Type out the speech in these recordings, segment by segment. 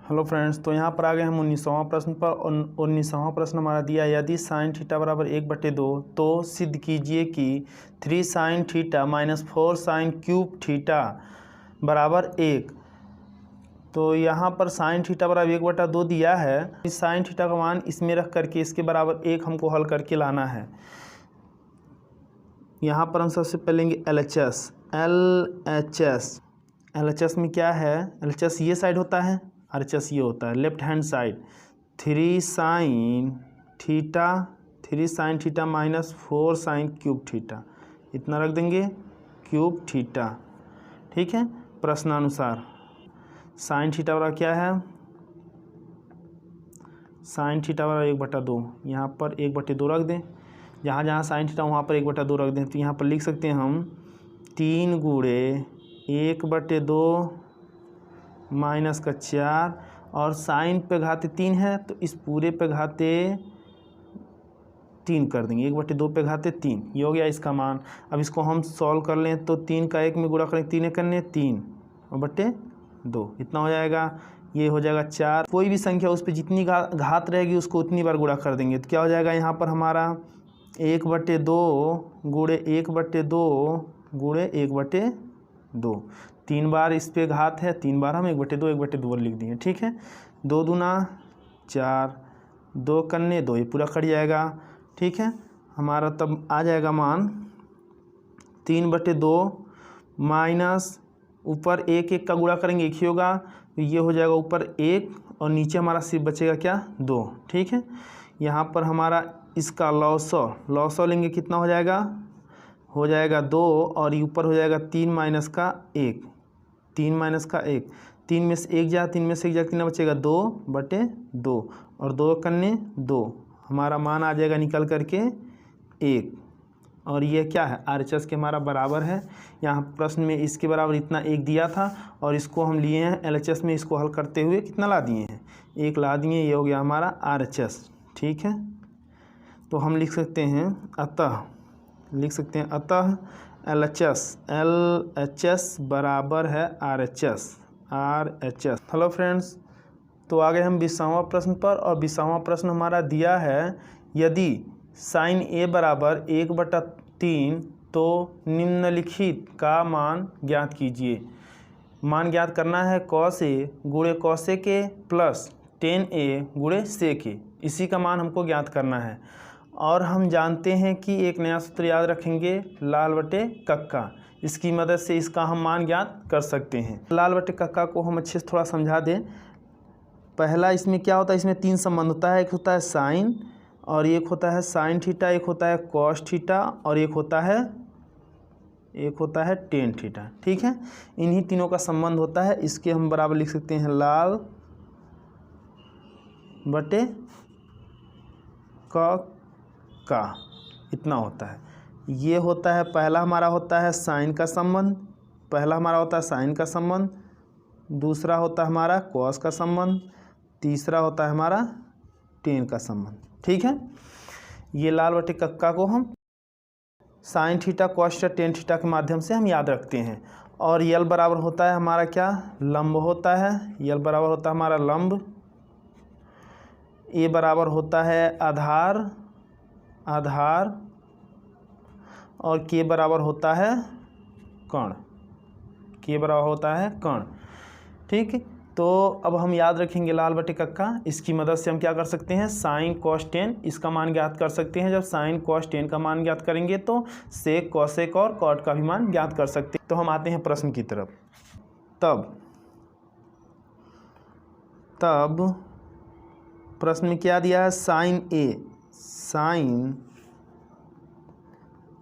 Hello friends, तो यहाँ पर आ गए हम 19वां प्रश्न पर। और 19वां प्रश्न हमारा दिया है, यदि साइन थीटा बराबर 1/2 तो सिद्ध कीजिए कि 3 sine theta minus 4 sine cube theta बराबर 1। तो यहाँ पर साइन थीटा बराबर 1/2 दिया है। इस साइन थीटा का मान इसमें रख करके इसके बराबर 1 हमको हल करके लाना है। यहाँ पर हम सबसे पहले लेंगे LHS। LHS में क्या है, LHS ये साइड होता है, RHS ये होता है left hand side. 3 sine theta minus 4 sine cube theta, इतना रख देंगे क्यूब थीटा। ठीक है, प्रश्नानुसार साइन थीटा बराबर क्या है, साइन थीटा बराबर 1/2। यहाँ पर 1/2 रख दें, जहाँ जहाँ साइन थीटा वहाँ पर 1/2 रख दें। तो यहाँ पर लिख सकते हैं हम 3 गुणे 1/2 माइनस का 4, और साइन पे घाते 3 है तो इस पूरे पे घाते 3 कर देंगे। 1/2 पे घाते 3, ये हो गया इसका मान। अब इसको हम सॉल्व कर लें तो 3 का 1 में गुणा करें, 3 करने 3 और बटे 2, इतना हो जाएगा। ये हो जाएगा 4। कोई भी संख्या उस पर जितनी घात रहेगी उसको उतनी बार गुणा कर देंगे। तो क्या हो जाएगा यहाँ पर हमारा 1/2 गुणे 1/2 गुणे 1/2। 3 बार इस पे घात है, 3 बार हम 1/2 लिख दिए। ठीक है, 2 दूना 4, 2 करने 2, ये पूरा कट जाएगा। ठीक है, हमारा तब आ जाएगा मान 3/2 माइनस ऊपर 1 का गुणा करेंगे 1 ही होगा, तो ये हो जाएगा ऊपर 1 और नीचे हमारा सिर्फ बचेगा क्या 2। ठीक है, यहाँ पर हमारा इसका लॉसो लेंगे, कितना हो जाएगा 2, और ये ऊपर हो जाएगा 3 माइनस का 1, 3 में से 1 जा, 3 में से 1 जा, कितना बचेगा 2/2, और 2 करने 2, हमारा मान आ जाएगा निकल करके 1। और ये क्या है, RHS के हमारा बराबर है। यहाँ प्रश्न में इसके बराबर इतना 1 दिया था और इसको हम लिए हैं LHS में, इसको हल करते हुए कितना ला दिए हैं 1 ला दिए, ये हो गया हमारा RHS। ठीक है, तो हम लिख सकते हैं अतः LHS बराबर है RHS। हेलो फ्रेंड्स, तो आ गए हम 20वां प्रश्न पर। और 20वां प्रश्न हमारा दिया है, यदि साइन A बराबर 1/3 तो निम्नलिखित का मान ज्ञात कीजिए। मान ज्ञात करना है cos A गुणे cos A के प्लस tan A गुणे sec A, इसी का मान हमको ज्ञात करना है। और हम जानते हैं कि एक नया सूत्र याद रखेंगे, लाल बटे कक्का। इसकी मदद से इसका हम मान ज्ञात कर सकते हैं। लाल बटे कक्का को हम अच्छे से थोड़ा समझा दें। पहला इसमें क्या होता है, इसमें 3 संबंध होता है। एक होता है साइन, और एक होता है साइन थीटा, एक होता है कॉस थीटा, और एक होता है टेन थीटा। ठीक है, इन्हीं तीनों का संबंध होता है। इसके हम बराबर लिख सकते हैं लाल बटे का, इतना होता है। ये होता है पहला हमारा होता है साइन का संबंध, दूसरा होता है हमारा कॉस का संबंध, तीसरा होता है हमारा टेन का संबंध। ठीक है, ये लाल बटे कक्का को हम sine theta cos theta tan theta के माध्यम से हम याद रखते हैं। और यल बराबर होता है हमारा क्या, लंब होता है। यल बराबर होता है हमारा लंब। ए बराबर होता है आधार, और के बराबर होता है कण, ठीक। तो अब हम याद रखेंगे लाल बटे कक्का। इसकी मदद से हम क्या कर सकते हैं, साइन कॉस टेन इसका मान ज्ञात कर सकते हैं। जब साइन कॉस टेन का मान ज्ञात करेंगे तो सेक कॉसेक और कॉट का भी मान ज्ञात कर सकते हैं। तो हम आते हैं प्रश्न की तरफ। तब प्रश्न में क्या दिया है, साइन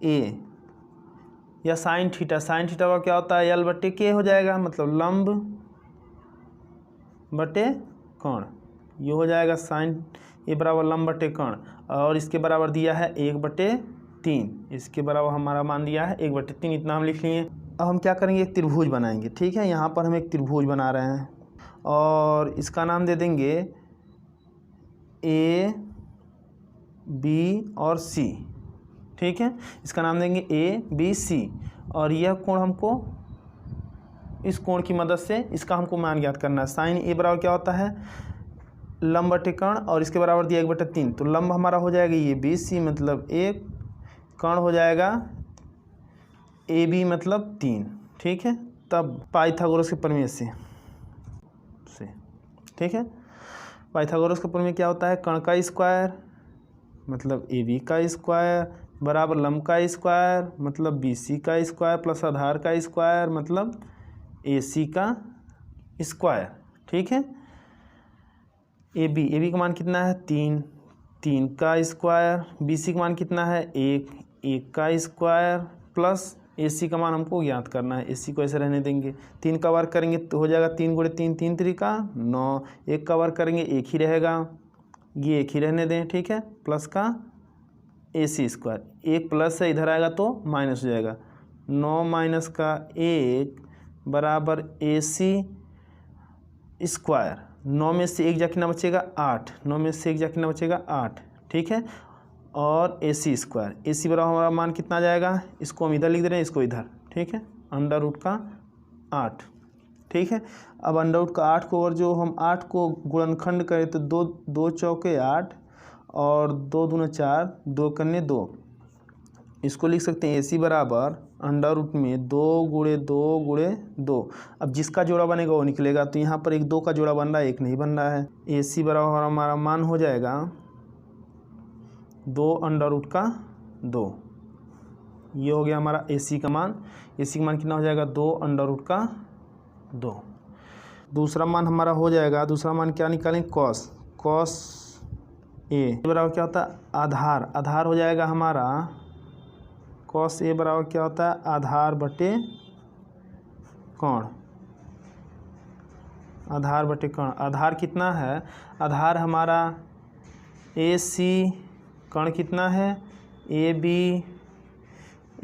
ए या साइन थीटा का क्या होता है, यल बटे के हो जाएगा, मतलब लंब बटे कण। ये हो जाएगा साइन ए बराबर लंब बटे कण, और इसके बराबर दिया है 1/3। इसके बराबर हमारा मान दिया है 1/3, इतना हम लिख लिए। अब हम क्या करेंगे, एक त्रिभुज बनाएंगे। ठीक है, यहाँ पर हम एक त्रिभुज बना रहे हैं और इसका नाम दे देंगे A B और C। ठीक है, इसका नाम देंगे A B C, और यह कोण हमको इस कोण की मदद से इसका हमको मान ज्ञात करना है। साइन ए बराबर क्या होता है, लंब बटे कर्ण, और इसके बराबर दिया 1/3। तो लंब हमारा हो जाएगा ये BC मतलब 1, कर्ण हो जाएगा AB मतलब 3। ठीक है, तब पाइथागोरस के प्रमेय से ठीक है, पाइथागोरस के प्रमेय क्या होता है, कर्ण का स्क्वायर मतलब AB का स्क्वायर बराबर लंब का स्क्वायर मतलब BC का स्क्वायर प्लस आधार का स्क्वायर मतलब AC का स्क्वायर। ठीक है, AB का मान कितना है 3, 3 का स्क्वायर, BC का मान कितना है 1, 1 का स्क्वायर प्लस AC का मान हमको ज्ञात करना है। AC को ऐसे रहने देंगे, 3 का वर्ग करेंगे तो हो जाएगा 3 × 3 3 त्रिका 9, 1 का वर्ग करेंगे 1 ही रहेगा, ये 1 ही रहने दें। ठीक है, प्लस का AC स्क्वायर, 1 प्लस है इधर आएगा तो माइनस हो जाएगा, 9 माइनस का 1 बराबर AC स्क्वायर। 9 में से 1 जा कितना बचेगा 8, 9 में से 1 जा कितना बचेगा 8। ठीक है, और AC स्क्वायर, AC बराबर हमारा मान कितना आ जाएगा, इसको हम इधर लिख दे रहे हैं, इसको इधर। ठीक है, √8। ठीक है, अब √8 को और जो हम 8 को गुणनखंड करें तो 2 चौके 8 और 2 दूना 4, 2 कन्ने 2, इसको लिख सकते हैं AC बराबर √2 में 2 × 2 × 2। अब जिसका जोड़ा बनेगा वो निकलेगा, तो यहाँ पर एक 2 का जोड़ा बन रहा है, एक नहीं बन रहा है। AC बराबर हमारा मान हो जाएगा 2√2। ये हो गया हमारा AC का मान। AC का मान कितना हो जाएगा 2√2। दूसरा मान हमारा हो जाएगा, दूसरा मान क्या निकालेंगे cos A बराबर क्या होता है आधार, आधार हो जाएगा हमारा cos A बराबर क्या होता है आधार बटे कर्ण, आधार बटे कर्ण। आधार कितना है, आधार हमारा AC, कर्ण कितना है AB,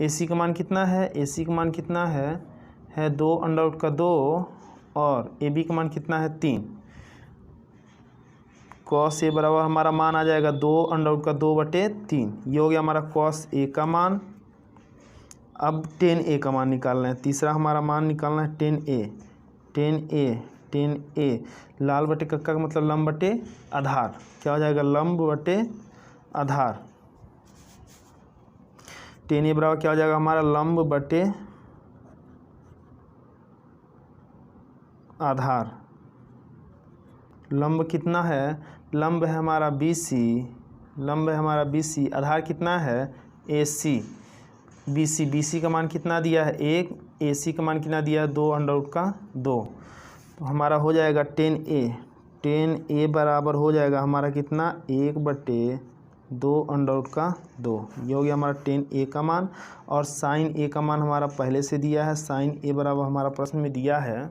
AC का मान कितना है, AC का मान कितना है 2√2 और AB का मान कितना है 3। cos A बराबर हमारा मान आ जाएगा 2√2/3। ये हो गया हमारा cos A का मान। अब tan A का मान निकालना है, तीसरा हमारा मान निकालना है tan A लाल बटे कक्का का मतलब लंब बटे आधार, क्या हो जाएगा लंब बटे आधार। tan A बराबर क्या हो जाएगा हमारा लंब बटे आधार। लंब कितना है, लंब है हमारा BC, लंब है हमारा BC, आधार कितना है AC। BC का मान कितना दिया है 1, AC का मान कितना दिया है 2√2। तो हमारा हो जाएगा tan A बराबर हो जाएगा हमारा कितना 1/2√2। ये हो गया हमारा tan A का मान। और sin A का मान हमारा पहले से दिया है, sin A बराबर हमारा प्रश्न में दिया है,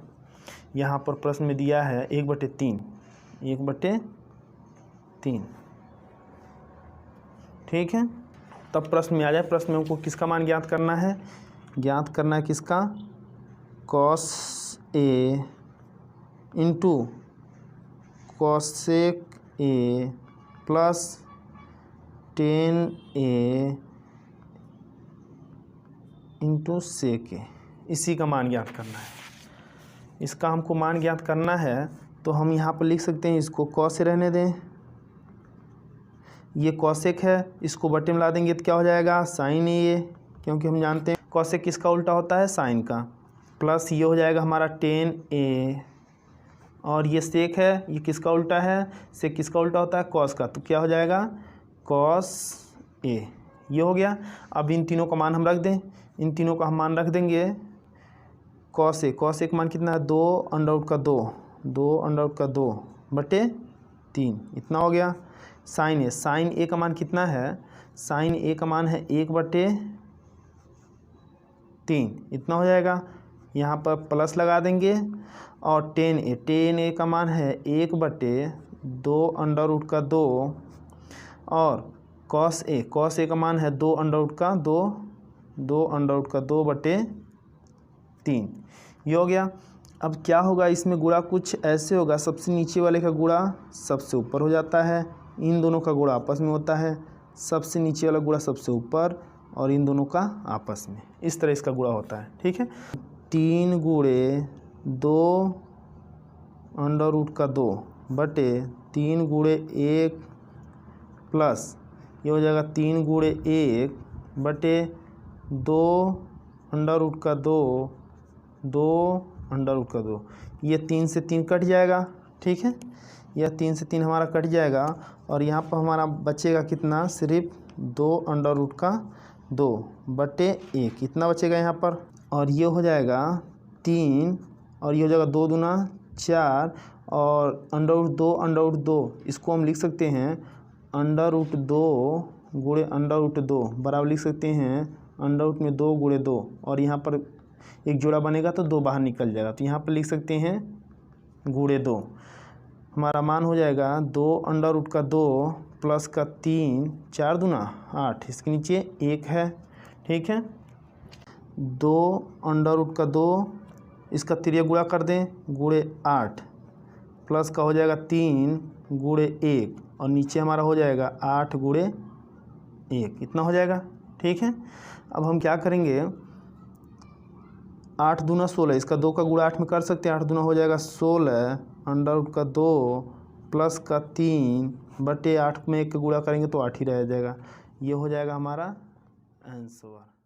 यहाँ पर प्रश्न में दिया है 1/3। ठीक है, तब प्रश्न में आ जाए, प्रश्न में हमको किसका मान ज्ञात करना है, ज्ञात करना है किसका cos A into cosec A plus tan A into sec A, इसी का मान ज्ञात करना है। इसका हमको मान ज्ञात करना है तो हम यहाँ पर लिख सकते हैं, इसको cos रहने दें, ये cosec है, इसको बटे में ला देंगे तो क्या हो जाएगा sin A, क्योंकि हम जानते हैं cosec किसका उल्टा होता है sin का, प्लस ये हो जाएगा हमारा tan A, और ये sec है, ये किसका उल्टा है, sec किसका उल्टा होता है cos का, तो क्या हो जाएगा cos A। ये हो गया। अब इन तीनों का मान हम रख दें, इन तीनों का हम मान रख देंगे। cos A का मान कितना है 2√2/3, इतना हो गया। sin A का मान कितना है, sin A का मान है 1/3, इतना हो जाएगा। यहाँ पर प्लस लगा देंगे। और tan A का मान है 1/2√2 और cos A का मान है 2√2/3। ये हो गया। अब क्या होगा, इसमें गुणा कुछ ऐसे होगा, सबसे नीचे वाले का गुणा सबसे ऊपर हो जाता है, इन दोनों का गुणा आपस में होता है, सबसे नीचे वाला गुणा सबसे ऊपर और इन दोनों का आपस में, इस तरह इसका गुणा होता है। ठीक है, 3 × 2√2 बटे 3 गुणे 1 प्लस ये हो जाएगा 3 गुणे 1 बटे 2√2 ये 3 से 3 कट जाएगा। ठीक है, यह 3 से 3 हमारा कट जाएगा और यहाँ पर हमारा बचेगा कितना, सिर्फ 2√2 बटे 1 इतना बचेगा यहाँ पर। और ये हो जाएगा 3 और ये हो जाएगा 2 दूना 4 और √2 इसको हम लिख सकते हैं √2 गुणे √2 बराबर लिख सकते हैं √ में 2 गुणे 2 और यहाँ पर एक जोड़ा बनेगा तो 2 बाहर निकल जाएगा, तो यहाँ पर लिख सकते हैं गुणे 2। हमारा मान हो जाएगा 2√2 प्लस का 3 4 दूना 8 इसके नीचे 1 है। ठीक है, 2√2 इसका तिर्यक गुणा कर दें गुणे 8 प्लस का हो जाएगा 3 गुणे 1 और नीचे हमारा हो जाएगा 8 गुणे 1 इतना हो जाएगा। ठीक है, अब हम क्या करेंगे, 8 दूना 16 इसका 2 का गुणा 8 में कर सकते हैं, 8 दूना हो जाएगा 16 √2 प्लस का 3 बटे 8 में 1 का गुणा करेंगे तो 8 ही रह जाएगा। ये हो जाएगा हमारा आंसर।